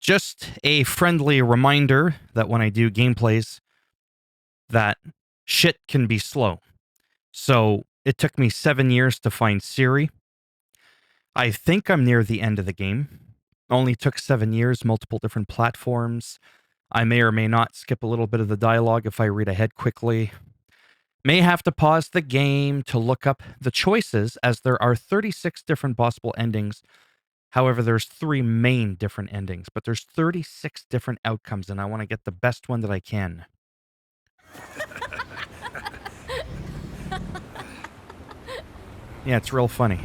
Just a friendly reminder that when I do gameplays, that shit can be slow. So it took me 7 years to find Siri. I think I'm near the end of the game. Only took 7 years, multiple different platforms. I may or may not skip a little bit of the dialogue if I read ahead quickly. May have to pause the game to look up the choices, as there are 36 different possible endings. However, there's 3 main different endings, but there's 36 different outcomes, and I want to get the best one that I can. Yeah, it's real funny.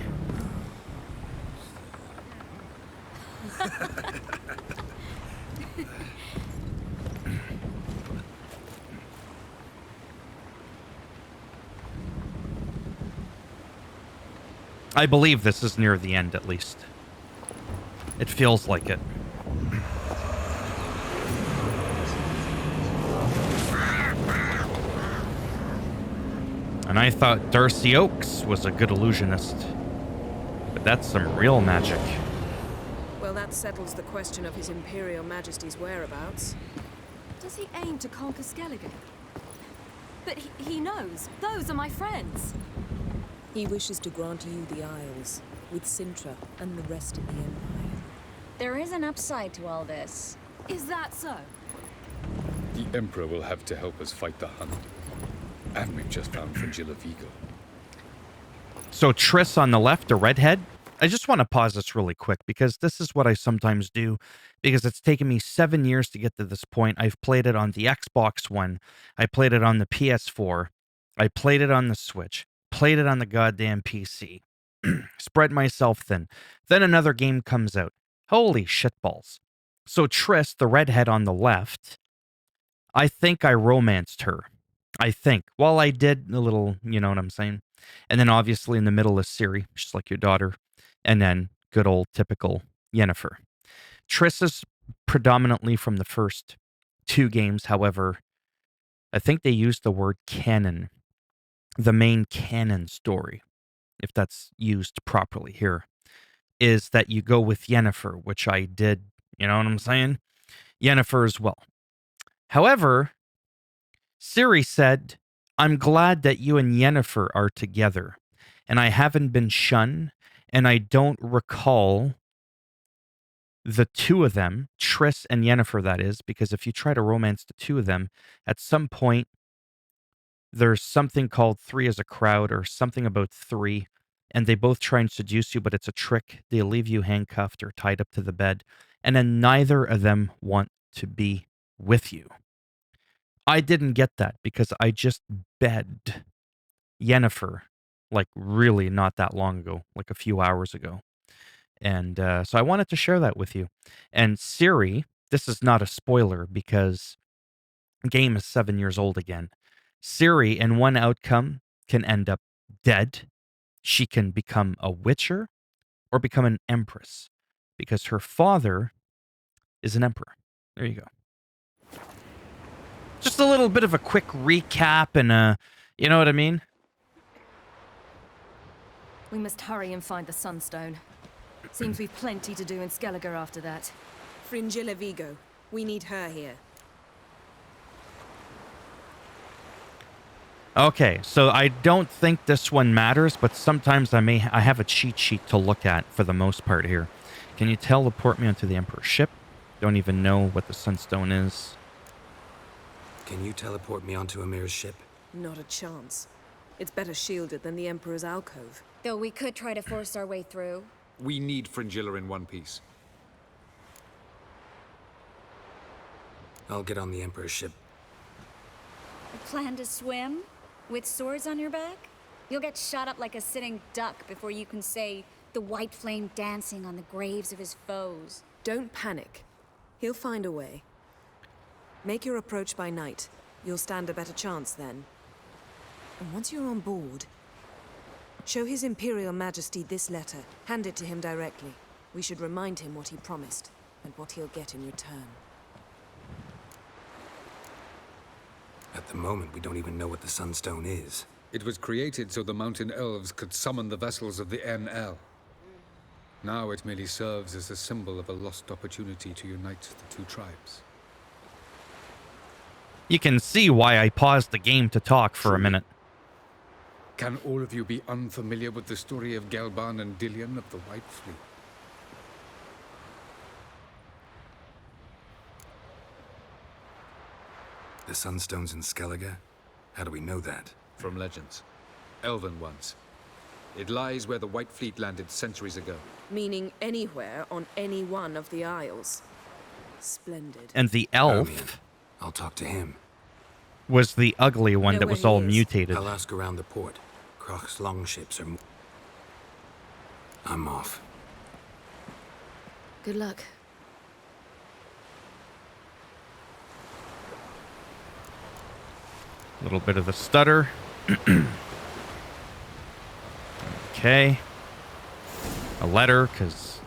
I believe this is near the end, at least. It feels like it. And I thought Darcy Oakes was a good illusionist. But that's some real magic. Well, that settles the question of His Imperial Majesty's whereabouts. Does he aim to conquer Skellige? But he knows. Those are my friends. He wishes to grant you the Isles, with Sintra and the rest of the Empire. There is an upside to all this. Is that so? The Emperor will have to help us fight the Hunt. And we've just found Frangilla Vigo. So Triss on the left, a redhead. I just want to pause this really quick because this is what I sometimes do, because it's taken me 7 years to get to this point. I've played it on the Xbox One. I played it on the PS4. I played it on the Switch. Played it on the goddamn PC. Spread myself thin. Then another game comes out. Holy shitballs. So Triss, the redhead on the left, I think I romanced her. I think. Well, I did a little, you know what I'm saying? And then obviously in the middle is Ciri, just like your daughter. And then good old typical Yennefer. Triss is predominantly from the first 2 games. However, I think they used the word canon. The main canon story, if that's used properly here, is that you go with Yennefer, which I did, you know what I'm saying? Yennefer as well. However, Ciri said, I'm glad that you and Yennefer are together, and I haven't been shunned, and I don't recall the 2 of them, Triss and Yennefer, that is, because if you try to romance the 2 of them, at some point, there's something called 3 as a crowd, or something about 3, and they both try and seduce you, but it's a trick. They leave you handcuffed or tied up to the bed, and then neither of them want to be with you. I didn't get that because I just begged Yennefer, like really not that long ago, like a few hours ago. And so I wanted to share that with you. And Ciri, this is not a spoiler because the game is 7 years old again. Ciri, in one outcome, can end up dead. She can become a witcher or become an empress because her father is an emperor. There you go. Just a little bit of a quick recap and, you know what I mean? We must hurry and find the Sunstone. Seems we've plenty to do in Skellige after that. Fringilla Vigo. We need her here. Okay, so I don't think this one matters, but sometimes I have a cheat sheet to look at for the most part here. Can you teleport me onto the Emperor's ship? Don't even know what the Sunstone is. Can you teleport me onto Amir's ship? Not a chance. It's better shielded than the Emperor's alcove. Though we could try to force our way through. We need Fringilla in one piece. I'll get on the Emperor's ship. A plan to swim? With swords on your back? You'll get shot up like a sitting duck before you can say the white flame dancing on the graves of his foes. Don't panic. He'll find a way. Make your approach by night. You'll stand a better chance then. And once you're on board, show His Imperial Majesty this letter. Hand it to him directly. We should remind him what he promised, and what he'll get in return. At the moment, we don't even know what the Sunstone is. It was created so the Mountain Elves could summon the vessels of the NL. Now it merely serves as a symbol of a lost opportunity to unite the two tribes. You can see why I paused the game to talk for a minute. Can all of you be unfamiliar with the story of Gelban and Dillion of the White Fleet? The Sunstone's in Skellige? How do we know that? From legends. Elven ones. It lies where the White Fleet landed centuries ago. Meaning anywhere on any one of the Isles. Splendid. And the Ermion. elf I'll talk to him. was the ugly one Know that where was he all is? mutated. I'll ask around the port. Krach's longships are... I'm off. Good luck. A little bit of the stutter. Okay. A letter, because...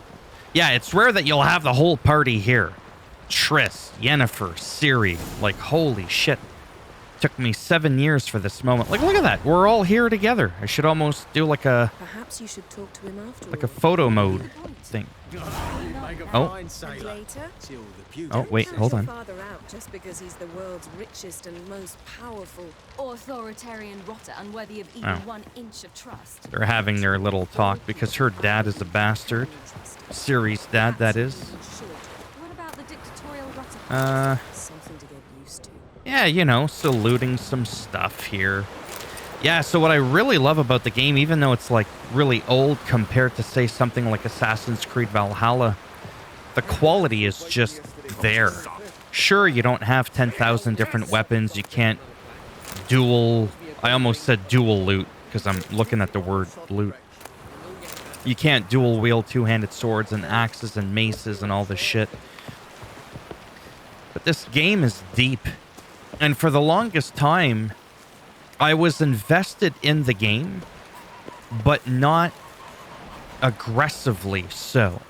Yeah, it's rare that you'll have the whole party here. Triss, Yennefer, Ciri. Like, holy shit. Took me 7 years for this moment. Like, look at that. We're all here together. I should almost do like a Perhaps you should talk to him after like a photo mode thing. Oh. And later? Oh, wait, hold Your on. father out just because he's the world's richest and most powerful. Authoritarian rotter unworthy of even Oh. 1 inch of trust. They're having their little talk because her dad is a bastard. Ciri's dad, that is. What about the dictatorial rotter? Something to get used to. Yeah, you know, saluting some stuff here. Yeah, so what I really love about the game, even though it's like really old compared to say something like Assassin's Creed Valhalla, the quality is just there. Sure, you don't have 10,000 different weapons. You can't dual... I almost said dual loot because I'm looking at the word loot. You can't dual wield two-handed swords and axes and maces and all this shit. But this game is deep. And for the longest time, I was invested in the game, but not aggressively so.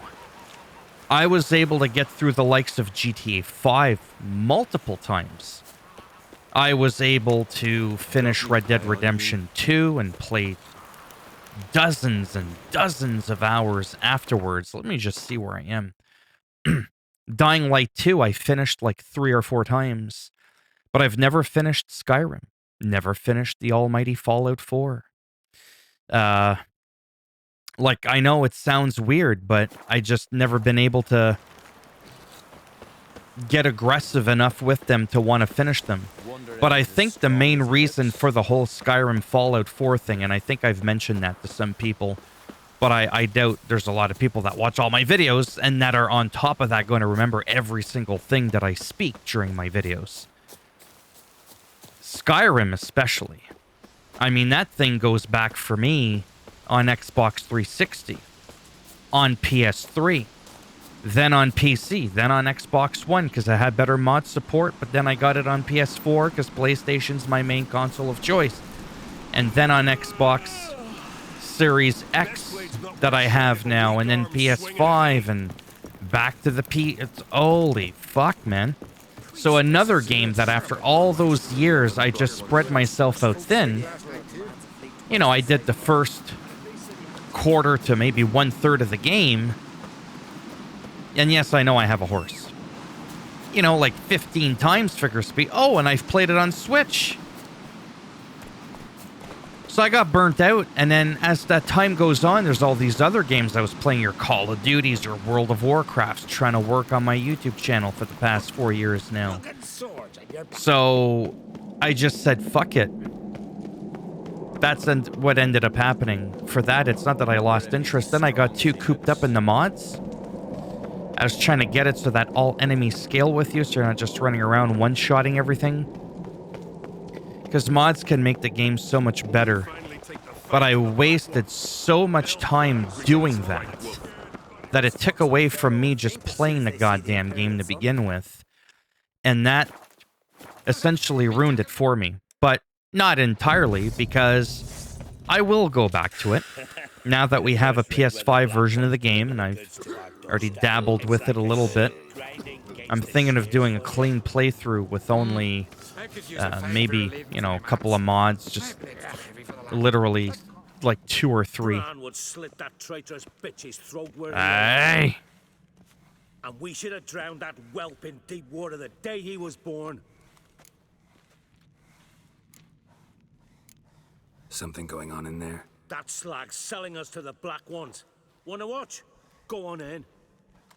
I was able to get through the likes of GTA 5 multiple times. I was able to finish Red Dead Redemption 2 and play dozens and dozens of hours afterwards. Let me just see where I am. Dying Light 2, I finished like 3 or 4 times, but I've never finished Skyrim. Never finished the almighty Fallout 4. Like, I know it sounds weird, but I just never been able to get aggressive enough with them to want to finish them. But I think the main reason for the whole Skyrim Fallout 4 thing, and I think I've mentioned that to some people, but I doubt there's a lot of people that watch all my videos and that are on top of that going to remember every single thing that I speak during my videos. Skyrim especially. I mean, that thing goes back for me on Xbox 360, on PS3, then on PC, then on Xbox One because I had better mod support, but then I got it on PS4 because PlayStation's my main console of choice, and then on Xbox Series X that I have now, and then PS5, and back to the It's holy fuck, man. So another game that after all those years, I just spread myself out thin. You know, I did the first quarter to maybe 1/3 of the game. And yes, I know I have a horse. You know, like 15 times figure speed. Oh, and I've played it on Switch. So I got burnt out, and then as that time goes on, there's all these other games I was playing, your Call of Duties or World of Warcrafts, trying to work on my YouTube channel for the past 4 years now. So I just said, fuck it. That's what ended up happening. For that, it's not that I lost interest. Then I got too cooped up in the mods. I was trying to get it so that all enemies scale with you, so you're not just running around one-shotting everything. Because mods can make the game so much better. But I wasted so much time doing that it took away from me just playing the goddamn game to begin with. And that essentially ruined it for me. But not entirely, because I will go back to it. Now that we have a PS5 version of the game, and I've already dabbled with it a little bit. I'm thinking of doing a clean playthrough with only maybe, you know, a couple of mods, just literally like 2 or 3. Bran would slit that traitorous bitch's throat where he Aye. and we should have drowned that whelp in deep water the day he was born. Something going on in there? That slag's selling us to the Black Ones. Wanna watch? Go on in.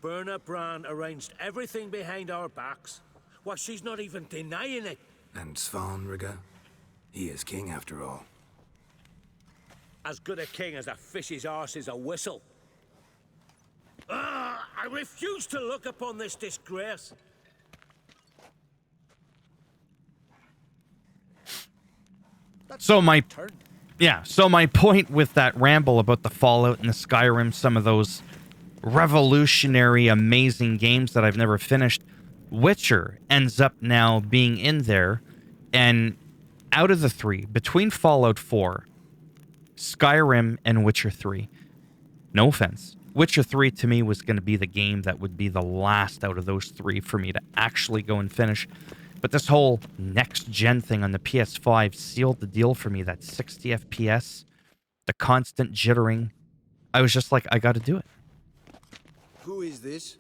Berna Bran arranged everything behind our backs. Why, she's not even denying it. And Svanrigga? He is king after all. As good a king as a fish's arse is a whistle. I refuse to look upon this disgrace. So my point with that ramble about the Fallout and the Skyrim, some of those revolutionary, amazing games that I've never finished, Witcher ends up now being in there, and out of the 3, between Fallout 4, Skyrim, and Witcher 3, no offense, Witcher 3 to me was going to be the game that would be the last out of those 3 for me to actually go and finish. But this whole next-gen thing on the PS5 sealed the deal for me. That 60 FPS, the constant jittering. I was just like, I got to do it. Who is this?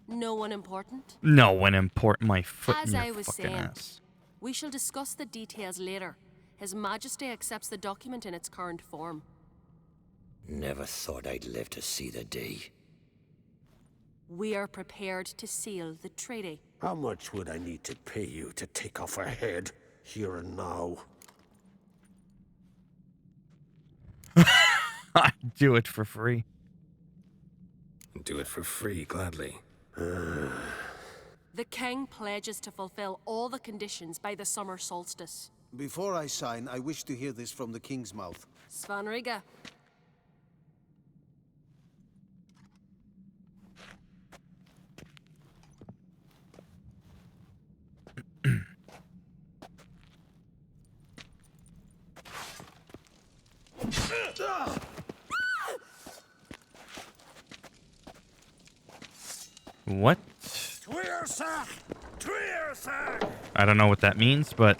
No one important? No one important. My foot As in I your was fucking saying, ass. we shall discuss the details later. His Majesty accepts the document in its current form. Never thought I'd live to see the day. We are prepared to seal the treaty. How much would I need to pay you to take off her head, here and now? I'd do it for free. Do it for free, gladly. The king pledges to fulfill all the conditions by the summer solstice. Before I sign, I wish to hear this from the king's mouth. Svanrigga. What? Tweersach! I don't know what that means, but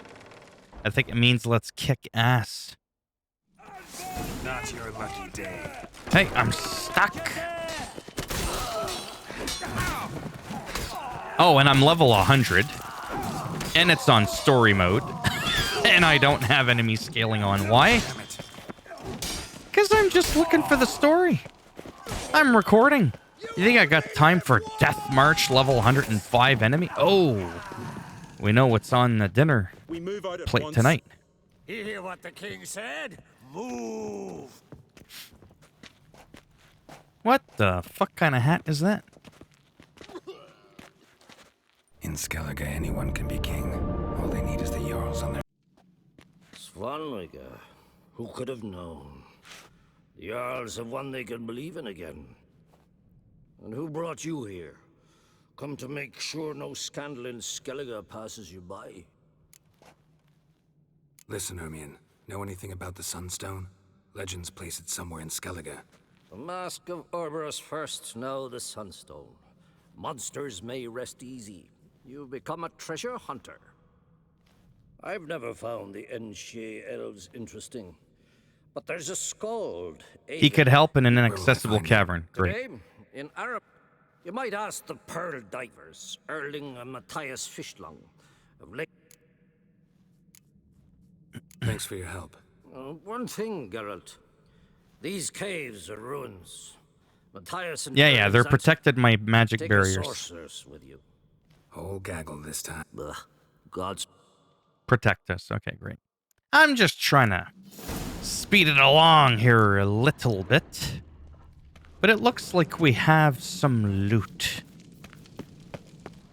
I think it means let's kick ass. Not your lucky day. Hey, I'm stuck. Oh, and I'm level 100. And it's on story mode. And I don't have enemy scaling on. Why? Because I'm just looking for the story. I'm recording. You think I got time for Death March level 105 enemy? Oh, we know what's on the dinner plate tonight. You hear what the king said? Move! What the fuck kind of hat is that? In Skellige, anyone can be king. All they need is the Jarls on their... Svanrigga, who could have known? The Jarls have one they can believe in again. And who brought you here? Come to make sure no scandal in Skellige passes you by. Listen, Hermione. Know anything about the Sunstone? Legends place it somewhere in Skellige. The Mask of Orberus first, now the Sunstone. Monsters may rest easy. You've become a treasure hunter. I've never found the Enshe elves interesting. But there's a skald. He could help in an inaccessible cavern. Great. Today, in Arab, you might ask the Pearl Divers, Erling and Matthias Fischlung, of Lake. Thanks for your help. One thing, Geralt. These caves are ruins. Matthias and Yeah, they're protected by magic take barriers. A sorceress with you. Whole gaggle this time. Ugh, God's Protect us. Okay, great. I'm just trying to speed it along here a little bit. But it looks like we have some loot.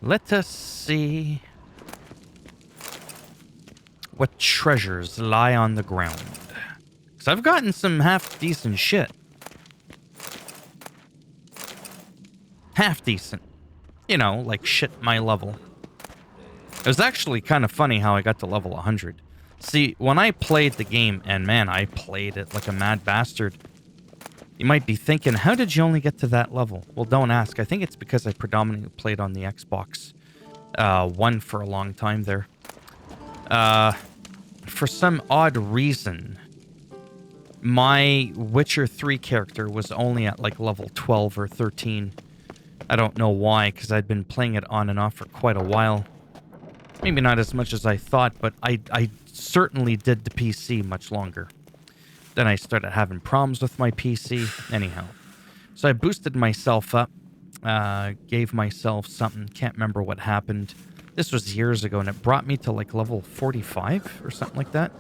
Let us see what treasures lie on the ground. Because I've gotten some half-decent shit. Half-decent. You know, like shit my level. It was actually kind of funny how I got to level 100. See, when I played the game, and man, I played it like a mad bastard. You might be thinking, how did you only get to that level? Well, don't ask. I think it's because I predominantly played on the Xbox One for a long time there. For some odd reason, my Witcher 3 character was only at like level 12 or 13. I don't know why, because I'd been playing it on and off for quite a while. Maybe not as much as I thought, but I certainly did the PC much longer. Then I started having problems with my PC. Anyhow. So I boosted myself up. Gave myself something. Can't remember what happened. This was years ago, and it brought me to like level 45 or something like that.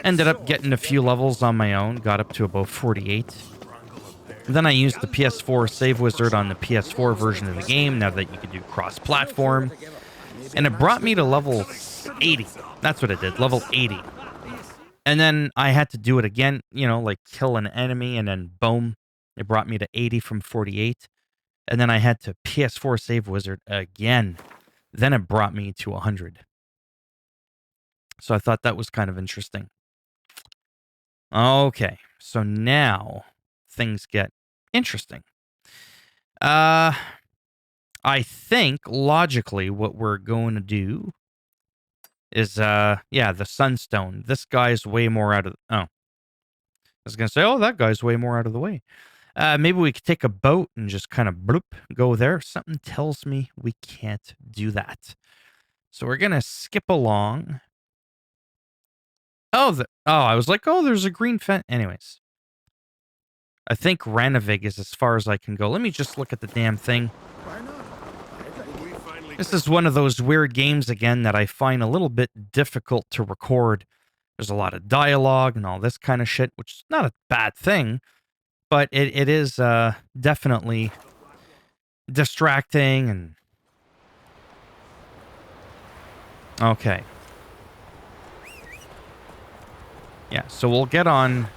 Ended up getting a few levels on my own. Got up to about 48. Then I used the PS4 save wizard on the PS4 version of the game, now that you could do cross-platform. And it brought me to level 80. That's what it did, level 80. And then I had to do it again, you know, like kill an enemy, and then boom, it brought me to 80 from 48. And then I had to PS4 save wizard again. Then it brought me to 100. So I thought that was kind of interesting. Okay, so now things get interesting. I think logically what we're going to do is yeah, the Sunstone. This guy's way more out of I was going to say, oh, that guy's way more out of the way. Maybe we could take a boat and just kind of bloop, go there. Something tells me we can't do that. So we're going to skip along. Oh, I was like, oh, there's a green fence. Anyways. I think Ranavig is as far as I can go. Let me just look at the damn thing. This is one of those weird games, again, that I find a little bit difficult to record. There's a lot of dialogue and all this kind of shit, which is not a bad thing, but it is definitely distracting. And okay. Yeah, so we'll get on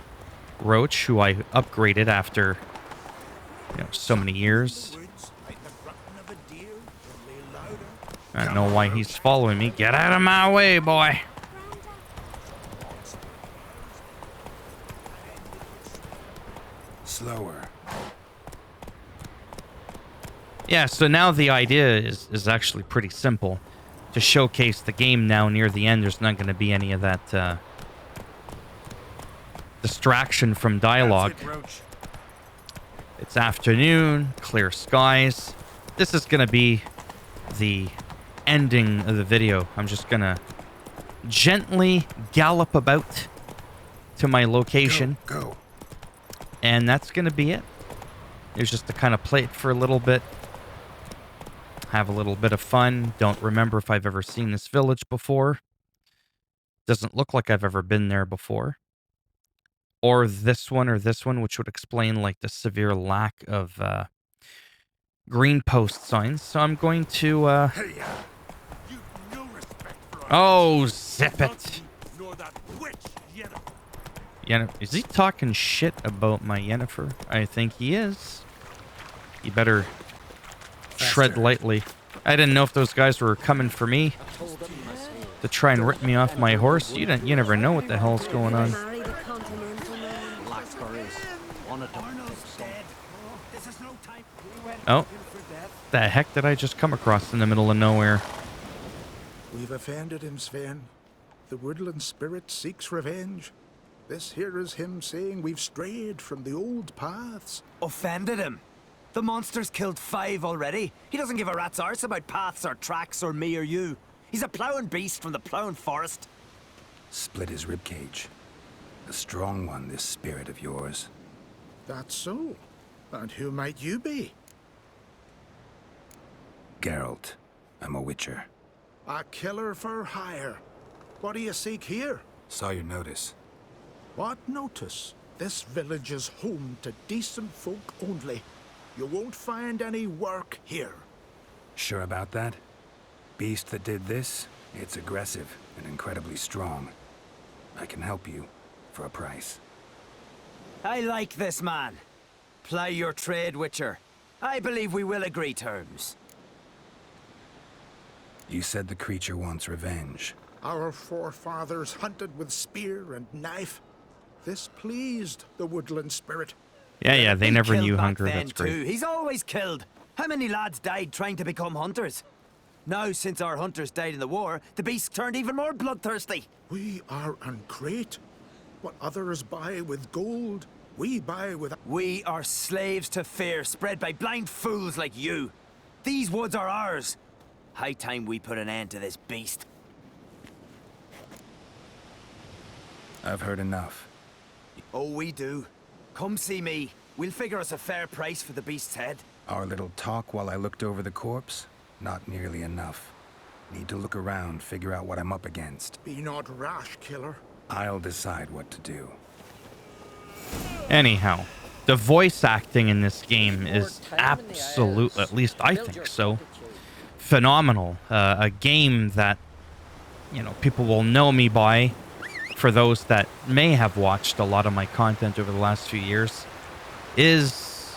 Roach, who I upgraded after, you know, so many years. I don't know why he's following me. Get out of my way, boy. Slower. Yeah, so now the idea is actually pretty simple. To showcase the game now near the end, there's not going to be any of that distraction from dialogue. It's afternoon, clear skies. This is going to be the ending of the video. I'm just going to gently gallop about to my location. Go. And that's going to be it. It's just to kind of play it for a little bit. Have a little bit of fun. Don't remember if I've ever seen this village before. Doesn't look like I've ever been there before. Or this one, which would explain like the severe lack of green post signs. So I'm going to oh, zip it. Is he talking shit about my Yennefer? I think he is. You better tread lightly. I didn't know if those guys were coming for me to try and rip me off my horse. You never know what the hell's going on. Oh, the heck did I just come across in the middle of nowhere? We've offended him, Sven. The woodland spirit seeks revenge. This here is him saying we've strayed from the old paths. Offended him? The monster's killed 5 already. He doesn't give a rat's arse about paths or tracks or me or you. He's a plowing beast from the plowing forest. Split his ribcage. A strong one, this spirit of yours. That's so. And who might you be? Geralt. I'm a witcher. A killer for hire. What do you seek here? Saw your notice. What notice? This village is home to decent folk only. You won't find any work here. Sure about that? Beast that did this, it's aggressive and incredibly strong. I can help you for a price. I like this man. Ply your trade, Witcher. I believe we will agree terms. You said the creature wants revenge. Our forefathers hunted with spear and knife. This pleased the woodland spirit. Yeah, they never killed knew back hunger. then That's great. too. He's always killed. How many lads died trying to become hunters? Now, since our hunters died in the war, the beasts turned even more bloodthirsty. We are uncrate. What others buy with gold, we buy with... We are slaves to fear spread by blind fools like you. These woods are ours. High time we put an end to this beast. I've heard enough. Oh, we do. Come see me. We'll figure us a fair price for the beast's head. Our little talk while I looked over the corpse? Not nearly enough. Need to look around, figure out what I'm up against. Be not rash, killer. I'll decide what to do. Anyhow, the voice acting in this game is absolute, at least I think so, phenomenal. A game that, you know, people will know me by, for those that may have watched a lot of my content over the last few years, is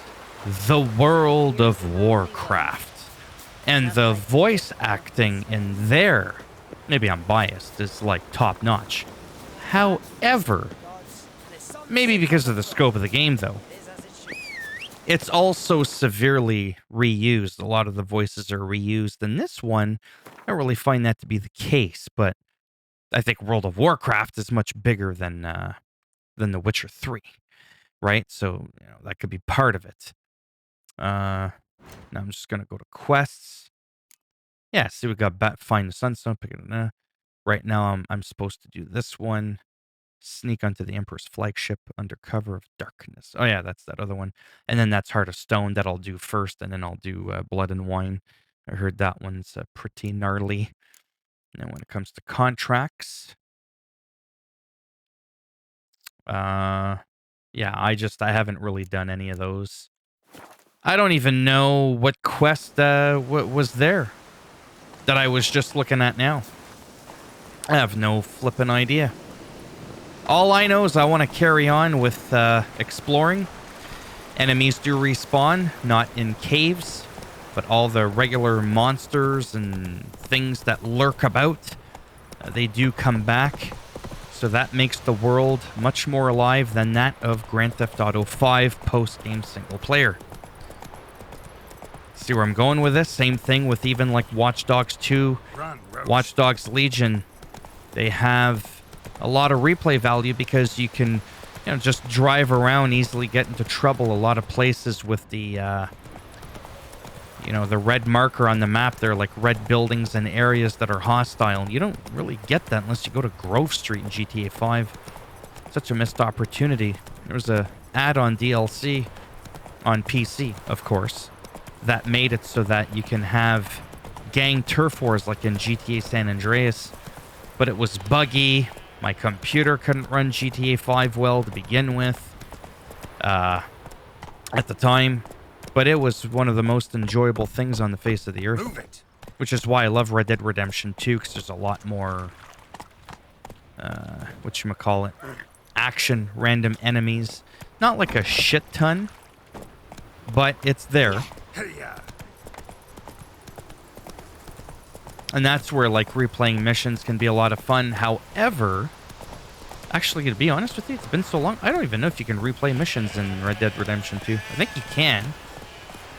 the World of Warcraft. And the voice acting in there, maybe I'm biased, is like top notch. However, maybe because of the scope of the game though, it's also severely reused. A lot of the voices are reused. In this one, I don't really find that to be the case, but I think World of Warcraft is much bigger than The Witcher 3, right? So, you know, that could be part of it. Now I'm just gonna go to quests. Yeah, see, we got find the sunstone. Pick it. Right now, I'm supposed to do this one. Sneak onto the Emperor's flagship under cover of darkness. Oh yeah, that's that other one. And then that's Heart of Stone that I'll do first, and then I'll do Blood and Wine. I heard that one's pretty gnarly. And then when it comes to contracts, yeah, I haven't really done any of those. I don't even know what quest what was there that I was just looking at now. I have no flippin' idea. All I know is I want to carry on with exploring. Enemies do respawn, not in caves, but all the regular monsters and things that lurk about, they do come back. So that makes the world much more alive than that of Grand Theft Auto 5 post-game single player. See where I'm going with this? Same thing with even like Watch Dogs 2, Watch Dogs Legion. They have a lot of replay value because you can, you know, just drive around, easily get into trouble a lot of places with the, you know, the red marker on the map. There are like red buildings and areas that are hostile. You don't really get that unless you go to Grove Street in GTA 5. Such a missed opportunity. There was a add-on DLC on PC, of course, that made it so that you can have gang turf wars like in GTA San Andreas, but it was buggy. My computer couldn't run GTA 5 well to begin with at the time, but it was one of the most enjoyable things on the face of the earth. Move it. Which is why I love Red Dead Redemption 2, because there's a lot more, whatchamacallit, action, random enemies. Not like a shit ton, but it's there. And that's where, like, replaying missions can be a lot of fun. However, actually, to be honest with you, it's been so long, I don't even know if you can replay missions in Red Dead Redemption 2. I think you can.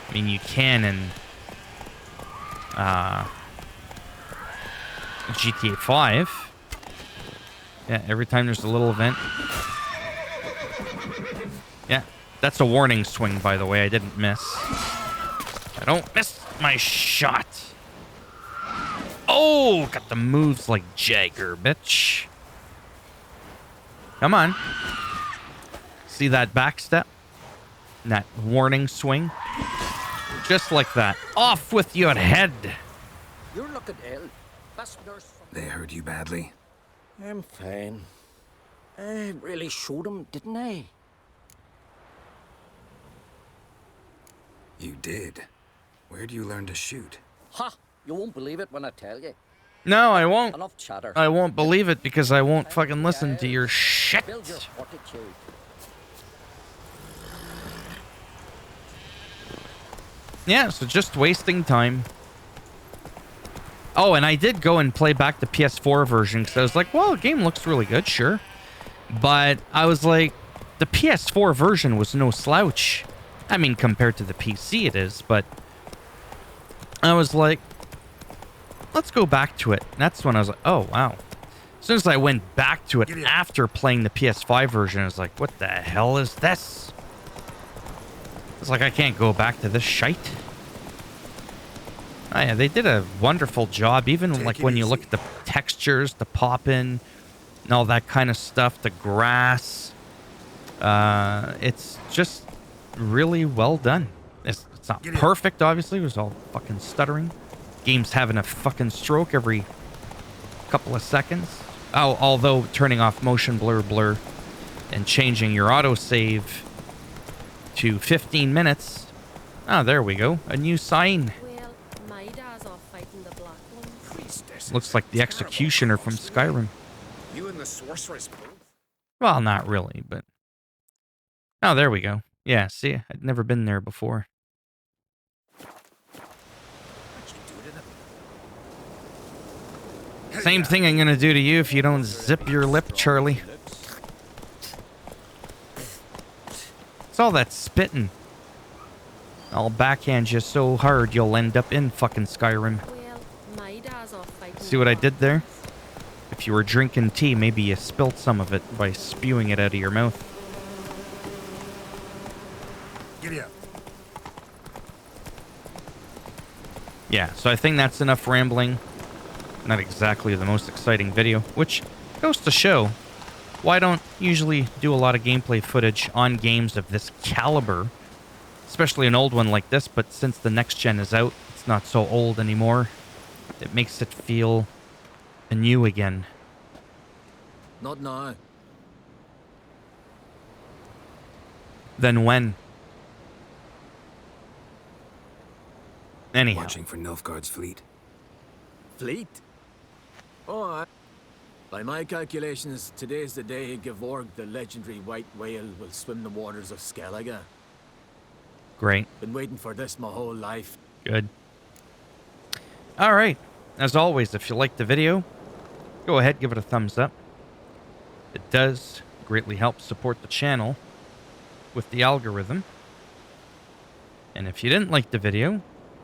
I mean, you can in GTA 5. Yeah, every time there's a little event. Yeah, that's a warning swing, by the way. I didn't miss. I don't miss my shot. Oh, got the moves like Jagger, bitch. Come on. See that back step? And that warning swing? Just like that. Off with your head. You're looking ill. Best nurse. They hurt you badly? I'm fine. I really showed him, didn't I? You did. Where do you learn to shoot? Ha! You won't believe it when I tell you. No, I won't. Enough chatter. I won't believe it because I won't fucking listen to your shit. Build your fortitude. Yeah, so just wasting time. Oh, and I did go and play back the PS4 version because I was like, well, the game looks really good, sure. But I was like, the PS4 version was no slouch. I mean, compared to the PC it is, but I was like, let's go back to it. And that's when I was like, oh, wow. As soon as I went back to it after playing the PS5 version, I was like, what the hell is this? It's like, I can't go back to this shite. Oh, yeah, they did a wonderful job. Even like when you look at the textures, the pop-in, and all that kind of stuff, the grass. It's just really well done. It's not perfect, obviously. It was all fucking stuttering. Game's having a fucking stroke every couple of seconds. Oh, although turning off motion blur and changing your autosave to 15 minutes. Oh, there we go. A new sign. Well, my dad's off fighting the Black One. Looks like the executioner from Skyrim. You and the sorceress both? Well, not really, but... Oh, there we go. Yeah, see, I'd never been there before. Same thing I'm gonna do to you if you don't zip your lip, Charlie. It's all that spitting. I'll backhand you so hard you'll end up in fucking Skyrim. Well, my dad's off fighting See what I did there? If you were drinking tea, maybe you spilt some of it by spewing it out of your mouth. Giddy up. Yeah, so I think that's enough rambling. Not exactly the most exciting video, which goes to show why I don't usually do a lot of gameplay footage on games of this caliber, especially an old one like this, but since the next gen is out, it's not so old anymore. It makes it feel anew again. Not now. Then when? Anyhow. Watching for Nilfgaard's fleet. Fleet? Oh, by my calculations, today's the day Gevorg, the legendary white whale, will swim the waters of Skellige. Great. Been waiting for this my whole life. Good. All right. As always, if you liked the video, go ahead, give it a thumbs up. It does greatly help support the channel with the algorithm. And if you didn't like the video,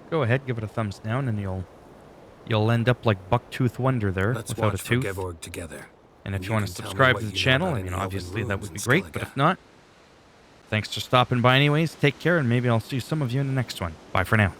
go ahead, give it a thumbs down, and you'll end up like Bucktooth Wonder there without a tooth. Gevorg together. And if you want to subscribe to the channel, I mean, obviously that would be great. But if not, thanks for stopping by anyways. Take care, and maybe I'll see some of you in the next one. Bye for now.